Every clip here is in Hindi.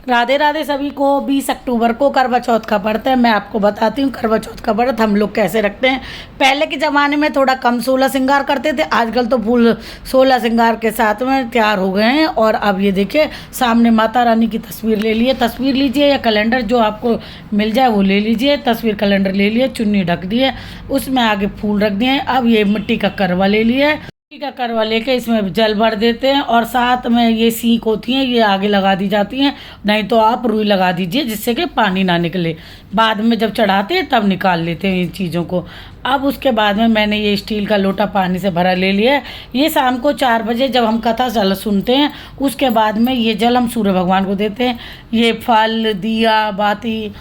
राधे राधे सभी को। 20 अक्टूबर को करवा चौथ का व्रत है। मैं आपको बताती हूँ करवा चौथ का व्रत हम लोग कैसे रखते हैं। पहले के ज़माने में थोड़ा कम 16 श्रृंगार करते थे, आजकल तो फुल 16 श्रृंगार के साथ में तैयार हो गए हैं। और अब ये देखिए सामने माता रानी की तस्वीर ले लिए, तस्वीर लीजिए या कैलेंडर जो आपको मिल जाए वो ले लीजिए। तस्वीर कैलेंडर ले लिए, चुन्नी ढक दिए, उसमें आगे फूल रख दिए। अब ये मिट्टी का करवा ले लिया, मिट्टी का करवा लेके इसमें जल भर देते हैं और साथ में ये सीख होती हैं ये आगे लगा दी जाती हैं, नहीं तो आप रुई लगा दीजिए जिससे कि पानी ना निकले। बाद में जब चढ़ाते हैं तब निकाल लेते हैं इन चीज़ों को। अब उसके बाद में मैंने ये स्टील का लोटा पानी से भरा ले लिया है। ये शाम को 4 बजे जब हम कथा चल सुनते हैं उसके बाद में ये जल हम सूर्य भगवान को देते हैं। ये फल, दिया बाती,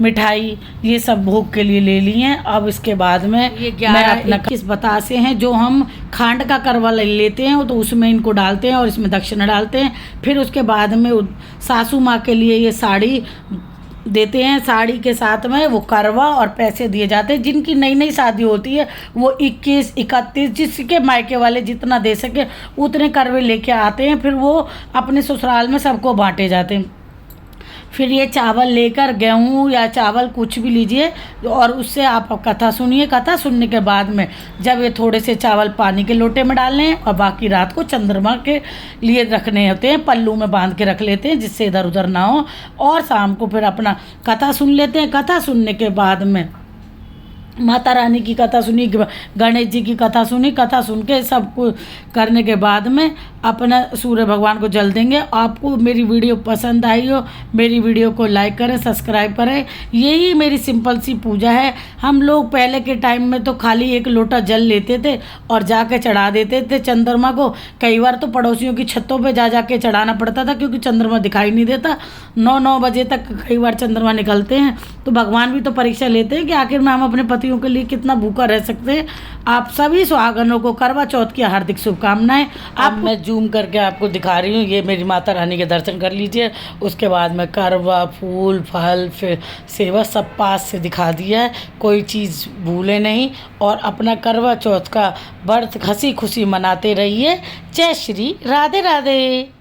मिठाई ये सब भोग के लिए ले लिए हैं। अब इसके बाद में ये 11-21 बतासे हैं जो हम खांड का करवा ले लेते हैं तो उसमें इनको डालते हैं और इसमें दक्षिणा डालते हैं। फिर उसके बाद में सासू माँ के लिए ये साड़ी देते हैं, साड़ी के साथ में वो करवा और पैसे दिए जाते हैं। जिनकी नई नई शादी होती है वो 21-31 जिसके मायके वाले जितना दे सके उतने करवे लेके आते हैं, फिर वो अपने ससुराल में सबको बांटे जाते हैं। फिर ये चावल लेकर, गेहूँ या चावल कुछ भी लीजिए और उससे आप कथा सुनिए। कथा सुनने के बाद में जब ये थोड़े से चावल पानी के लोटे में डालने हैं और बाकी रात को चंद्रमा के लिए रखने होते हैं, पल्लू में बांध के रख लेते हैं जिससे इधर उधर ना हो। और शाम को फिर अपना कथा सुन लेते हैं। कथा सुनने के बाद में माता रानी की कथा सुनी, गणेश जी की कथा सुनी, कथा सुन के सब कुछ करने के बाद में अपना सूर्य भगवान को जल देंगे। आपको मेरी वीडियो पसंद आई हो मेरी वीडियो को लाइक करें, सब्सक्राइब करें। यही मेरी सिंपल सी पूजा है। हम लोग पहले के टाइम में तो खाली 1 लोटा जल लेते थे और जाके चढ़ा देते थे चंद्रमा को। कई बार तो पड़ोसियों की छतों पे जा के चढ़ाना पड़ता था क्योंकि चंद्रमा दिखाई नहीं देता। 9-9 बजे तक कई बार चंद्रमा निकलते हैं तो भगवान भी तो परीक्षा लेते हैं कि आखिर में हम अपने पतियों के लिए कितना भूखा रह सकते हैं। आप सभी सुहागनों को करवा चौथ की हार्दिक शुभकामनाएं। अब मैं जूम करके आपको दिखा रही हूँ। ये मेरी माता रानी के दर्शन कर लीजिए। उसके बाद में करवा, फूल, फल, फिर सेवा सब पास से दिखा दिया है। कोई चीज़ भूले नहीं और अपना करवा चौथ का व्रत हंसी खुशी मनाते रहिए। जय श्री राधे राधे।